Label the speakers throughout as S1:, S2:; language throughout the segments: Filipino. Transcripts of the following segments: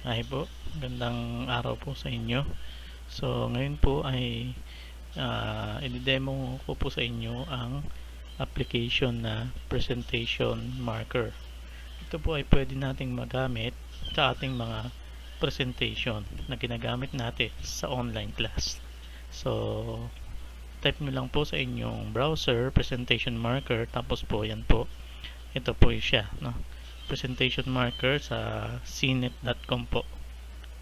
S1: Hi po, gandang araw po sa inyo. So, ngayon po ay i-demo ko po sa inyo ang application na presentation marker. Ito po ay pwede nating magamit sa ating mga presentation na ginagamit natin sa online class. So, type nyo lang po sa inyong browser presentation marker, tapos po yan po, ito po siya, no? Presentation marker sa cnet.com po.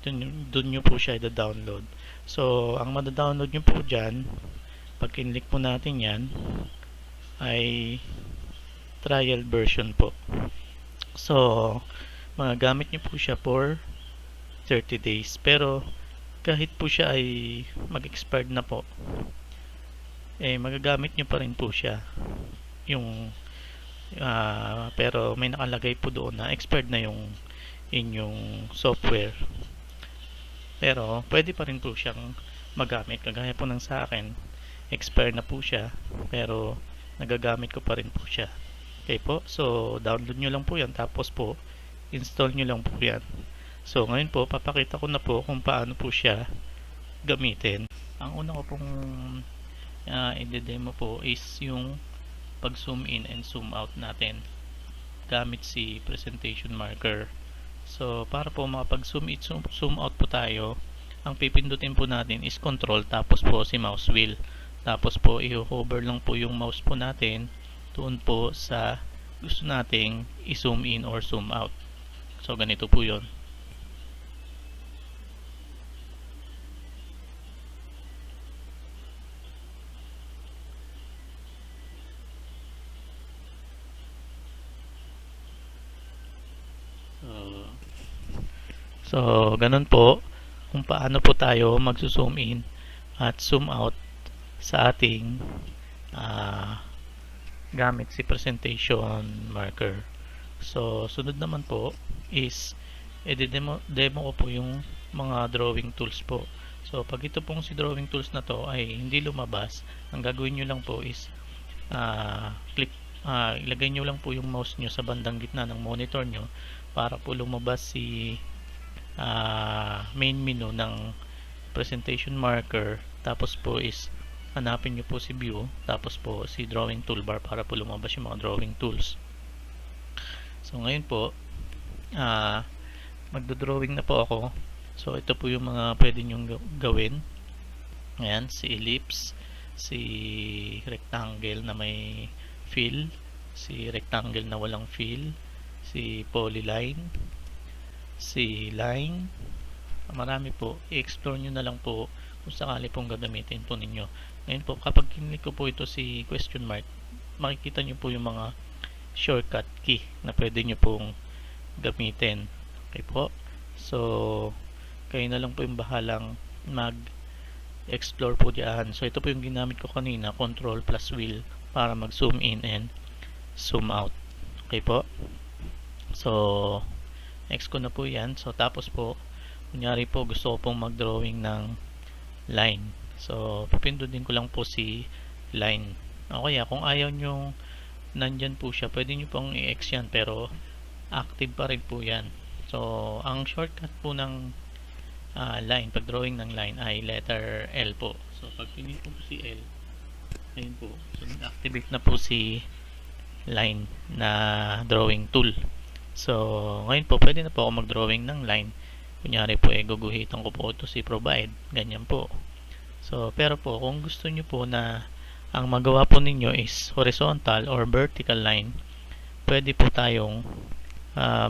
S1: Dun nyo po siya i-download. So, ang mada-download nyo po dyan, pag kinlik po natin yan, ay trial version po. So, magagamit nyo po siya for 30 days. Pero, kahit po siya ay mag-expired na po, magagamit nyo pa rin po siya. Pero may nakalagay po doon na expired na yung inyong software. Pero pwede pa rin po siyang magamit, kagaya po ng sa akin, expire na po siya pero nagagamit ko pa rin po siya. Okay po, so download nyo lang po yan, tapos po install nyo lang po yan. So ngayon po papakita ko na po kung paano po siya gamitin. Ang una ko pong i-demo po is yung pag zoom in and zoom out natin gamit si presentation marker. So, para po makapag-zoom in, zoom out po tayo, ang pipindutin po natin is control, tapos po si mouse wheel. Tapos po, i-hover lang po yung mouse po natin doon po sa gusto nating i-zoom in or zoom out. So, ganito po yun. So, ganun po kung paano po tayo mag-zoom in at zoom out sa ating gamit si presentation marker. So, sunod naman po is i-demo ko po yung mga drawing tools po. So, pag ito pong si drawing tools na to ay hindi lumabas, ang gagawin nyo lang po is ilagay nyo lang po yung mouse nyo sa bandang gitna ng monitor nyo para po lumabas si main menu ng presentation marker. Tapos po is hanapin nyo po si view, tapos po si drawing toolbar para po lumabas yung mga drawing tools. So ngayon po magdo-drawing na po ako. So ito po yung mga pwede nyong gawin. Ayan, si ellipse, si rectangle na may fill, si rectangle na walang fill, si polyline, si line. Marami po, i-explore nyo na lang po kung sakali pong gagamitin po ninyo. Ngayon po, kapag kinlik ko po ito si question mark, makikita nyo po yung mga shortcut key na pwede nyo pong gamitin. Okay po, so kayo na lang po yung bahalang mag-explore po diyan. So ito po yung ginamit ko kanina, control plus wheel, para mag-zoom in and zoom out. Okay po, so next ko na po yan. So tapos po, kunyari po gusto ko pong mag-drawing ng line. So pipindutin ko lang po si line. O kaya kung ayaw nyo nandyan po siya, pwede nyo pong i-X yan, pero active pa rin po yan. So ang shortcut po ng line, pag drawing ng line, ay letter L po. So pag pinili po si L, ayun po, so nag-activate na po si line na drawing tool. So ngayon po pwede na po ako mag-drawing ng line. Kunyari po guguhitan ko po ito si provide, ganyan po. So pero po kung gusto nyo po na ang magawa po ninyo is horizontal or vertical line, pwede po tayong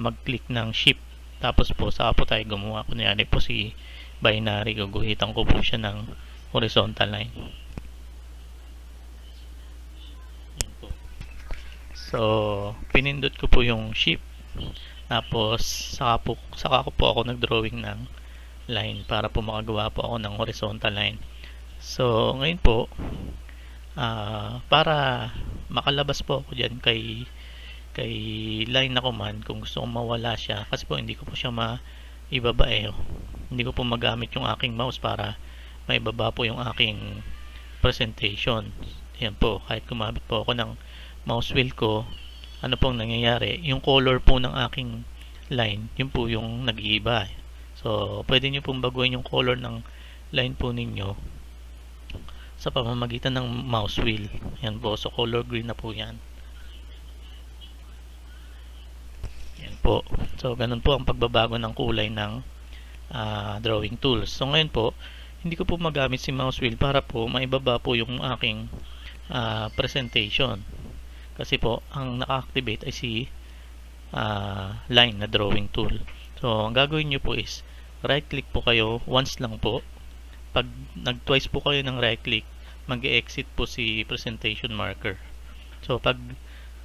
S1: mag-click ng shift, tapos po saka po tayo gumawa. Kunyari po si binary, guguhitan ko po siya ng horizontal line. Yan po. So pinindot ko po yung shift, tapos saka ko po ako nag-drawing ng line para po makagawa po ako ng horizontal line. So ngayon po, para makalabas po ako dyan kay line na command, kung gusto kong mawala siya, kasi po hindi ko po siya maibaba hindi ko po magamit yung aking mouse para maibaba po yung aking presentation. Yan po, kahit kumabit po ako ng mouse wheel ko, ano pong nangyayari, yung color po ng aking line, yun po yung nag-iiba. So, pwede nyo pong baguhin yung color ng line po ninyo sa pamamagitan ng mouse wheel. Yan po. So, color green na po yan. Yan po. So, ganun po ang pagbabago ng kulay ng drawing tools. So, ngayon po, hindi ko po magamit si mouse wheel para po maibaba po yung aking presentation. Kasi po, ang naka-activate ay si line na drawing tool. So, ang gagawin nyo po is right click po kayo once lang po. Pag nag-twice po kayo ng right click, mag-exit po si presentation marker. So, pag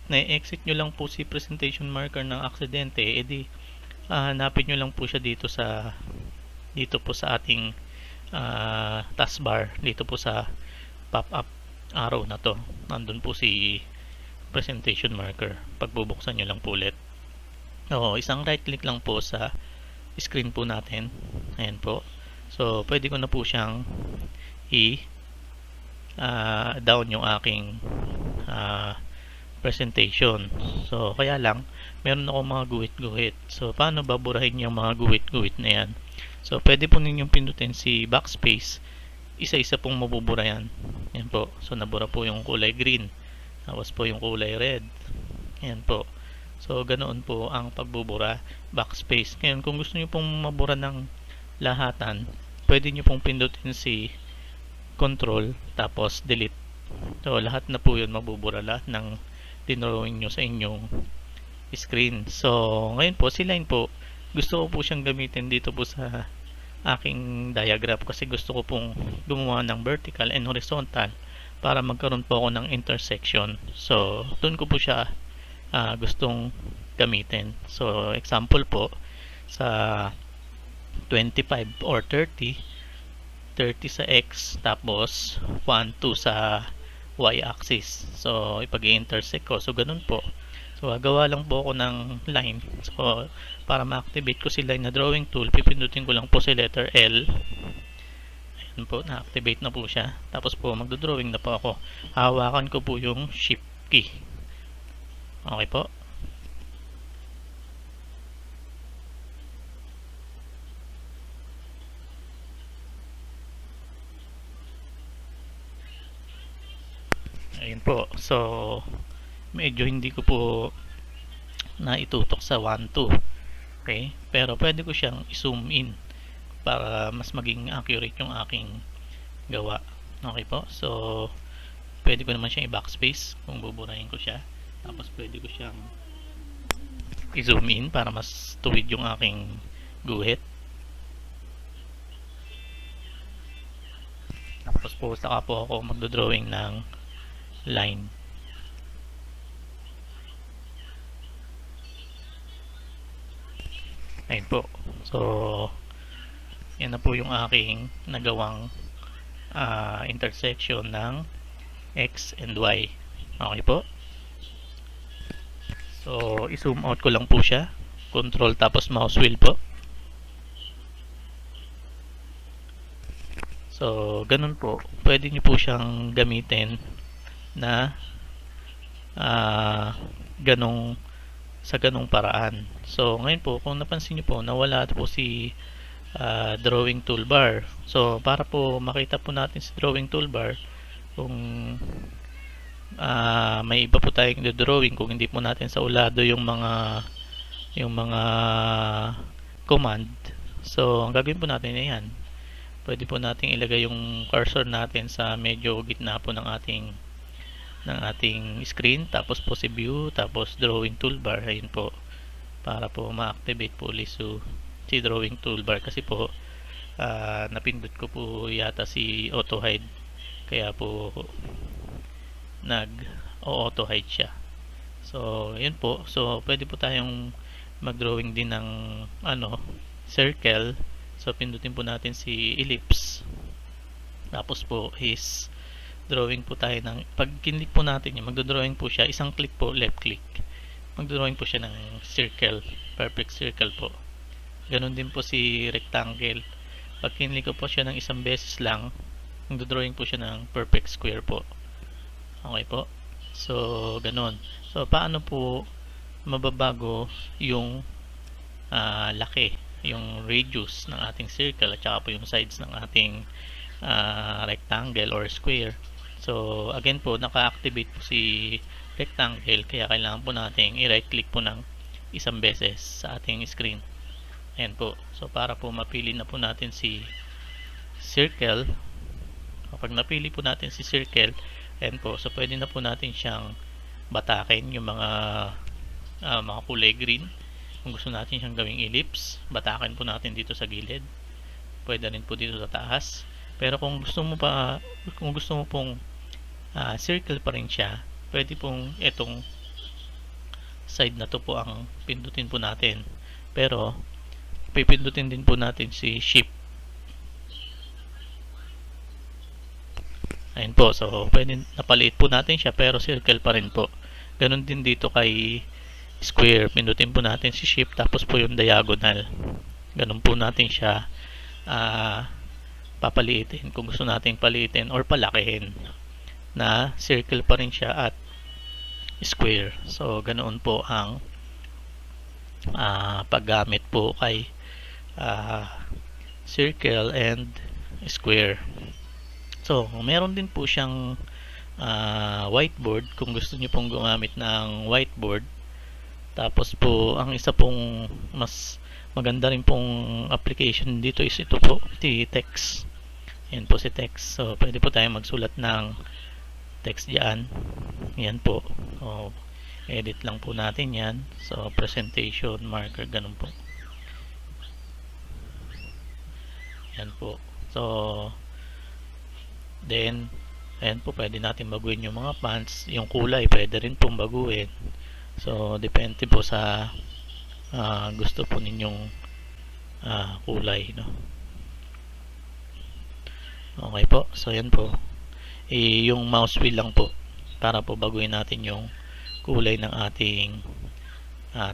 S1: na-exit nyo lang po si presentation marker ng aksidente, edi hanapin nyo lang po siya dito po sa ating taskbar, dito po sa pop-up arrow na to. Nandun po si presentation marker. Pagbubuksan nyo lang po ulit. Isang right click lang po sa screen po natin. Ayan po. So, pwede ko na po siyang down yung aking presentation. So, kaya lang, meron ako mga guhit-guhit. So, paano baburahin yung mga guhit-guhit na yan? So, pwede po ninyong pindutin si backspace. Isa-isa pong mabubura yan. Yan po. So, nabura po yung kulay green. Tapos po yung kulay red. Yan po. So, ganoon po ang pagbubura, backspace. Ngayon, kung gusto niyo pong mabura ng lahatan, pwede niyo pong pindutin si control, tapos delete. So, lahat na po yun mabubura, lahat ng dinrawing nyo sa inyong screen. So, ngayon po, si line po, gusto ko po siyang gamitin dito po sa aking diagram kasi gusto ko pong gumawa ng vertical and horizontal para magkaroon po ako ng intersection. So, doon ko po siya gustong gamitin. So, example po, sa 25 or 30 sa X, tapos 1, 2 sa Y-axis. So, ipag-intersect ko. So, ganun po. So, gagawa lang po ako ng line. So, para ma-activate ko si line na drawing tool, pipindutin ko lang po si letter L. Ayan po, na-activate na po siya. Tapos po, magdodrawing na po ako. Hawakan ko po yung shift key. Okay po. Ayun po. So, medyo hindi ko po naitutok sa 1, 2. Okay? Pero pwede ko siyang i-zoom in para mas maging accurate yung aking gawa. Okay po. So, pwede ko naman siyang i-backspace kung buburahin ko siya. Tapos pwede ko siyang i-zoom in para mas tuwid yung aking guhit. Tapos po, saka po ako magdodrawing ng line. Ayun po. So, yan na po yung aking nagawang intersection ng X and Y. Okay po. So, i-zoom out ko lang po siya. Control tapos mouse wheel po. So, ganun po. Pwede nyo po siyang gamitin na sa ganong paraan. So, ngayon po, kung napansin nyo po, nawala po si drawing toolbar. So, para po makita po natin si drawing toolbar, kung may iba po tayong drawing, kung hindi po natin sa ulado yung mga command. So, ang gagawin po natin ay yan. Pwede po natin ilagay yung cursor natin sa medyo gitna po ng ating screen, tapos po si view, tapos drawing toolbar. Ayun po, para po ma-activate po ulit si drawing toolbar kasi po napindot ko po yata si auto hide, kaya po nag-auto hide siya. So, yun po. So, pwede po tayong mag-drawing din ng circle. So, pindutin po natin si ellipse. Tapos po is drawing po tayo ng, pag kinlik po natin yun, magdodrawing po siya, isang click po, left click. Magdodrawing po siya ng circle, perfect circle po. Ganon din po si rectangle. Pag kinlik ko po siya ng isang beses lang, magdodrawing po siya ng perfect square po. Okay po. So, ganon. So, paano po mababago yung laki yung radius ng ating circle at saka po yung sides ng ating rectangle or square. So again po, naka-activate po si rectangle, kaya kailangan po nating i-right click po ng isang beses sa ating screen. Ayan po. So para po mapili na po natin si circle, kapag napili po natin si circle, ayan po, so pwede na po natin siyang batakin yung mga kulay green. Kung gusto natin siyang gawing ellipse, batakin po natin dito sa gilid. Pwede rin po dito sa taas. Pero kung gusto mo pong circle pa rin siya, pwede pong itong side na to po ang pindutin po natin. Pero pipindutin din po natin si shift. Ayun po, so pwede napaliit po natin siya pero circle pa rin po. Ganon din dito kay square, pindutin po natin si shift tapos po yung diagonal. Ganon po natin siya papaliitin kung gusto nating paliitin or palakihin, na circle pa rin siya at square. So ganoon po ang paggamit po kay circle and square. So meron din po siyang whiteboard kung gusto niyo pong gumamit ng whiteboard. Tapos po ang isa pong mas maganda rin pong application dito is ito po, si text. Yan po si text. So pwede po tayong magsulat ng text diyan. Yan po. So edit lang po natin yan. So presentation marker, ganun po. Yan po. So then ayan po, pwede natin baguhin yung mga fonts. Yung kulay pwede rin pong baguhin. So depende po sa gusto po ninyong kulay, no? Okay po. So yan po, yung mouse wheel lang po para po baguhin natin yung kulay ng ating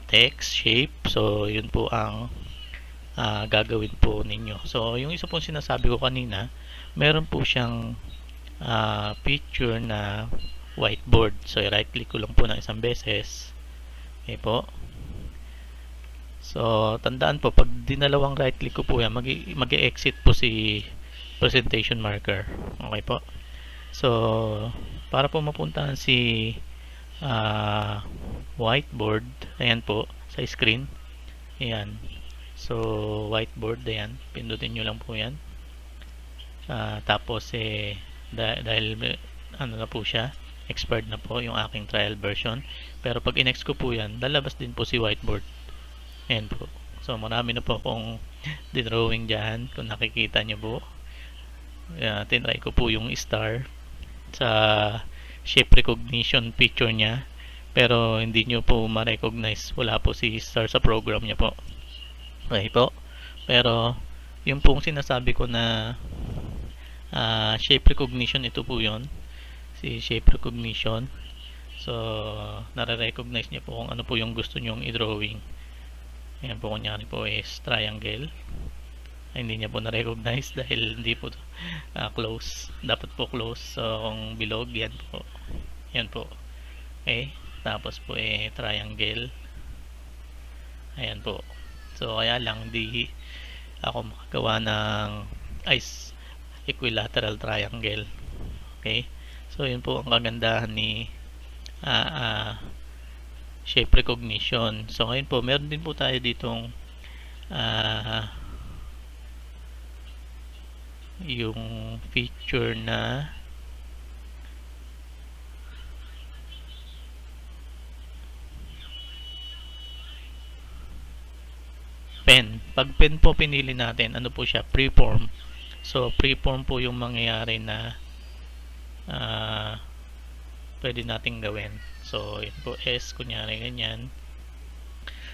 S1: text shape. So yun po ang gagawin po ninyo. So yung isa pong sinasabi ko kanina, meron po siyang picture na whiteboard. So i-right click ko lang po ng isang beses. Okay po. So tandaan po, pag dinalawang right click ko po yan, mag-exit po si presentation marker. Okay po. So para po mapuntahan si whiteboard, ayan po sa screen, ayan. So whiteboard, ayan, pindutin nyo lang po yan. Tapos dahil ano na po siya, expired na po yung aking trial version, pero pag in-next ko po yan, lalabas din po si whiteboard. Ayan po. So marami na po akong dinrawing dyan, kung nakikita nyo po. Tinry ko po yung star sa shape recognition picture niya, pero hindi nyo po ma-recognize, wala po si star sa program niya po. Okay po. Pero yung pong sinasabi ko na shape recognition, ito po yon, si shape recognition. So nare-recognize niya po kung ano po yung gusto nyong i-drawing. Ayan po, kunyari po is triangle. Hindi niya po na-recognize dahil hindi po close. Dapat po close. So kung bilog, yan po. Yan po. Okay. Tapos po triangle. Ayan po. So kaya lang hindi ako makagawa ng equilateral triangle. Okay. So yun po ang kagandahan ni shape recognition. So ngayon po, meron din po tayo ditong yung feature na pen. Pag pen po pinili natin, ano po siya? Freeform. So freeform po yung mangyayari na pwede nating gawin. So yun po, S, kunyari ganyan.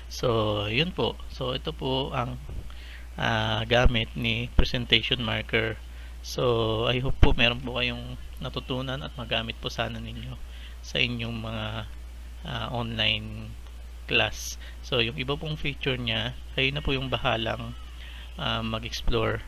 S1: So yun po. So ito po ang gamit ni presentation marker. So I hope po meron po kayong natutunan at magamit po sana ninyo sa inyong mga online class. So yung iba pong feature niya, kayo na po yung bahalang mag-explore.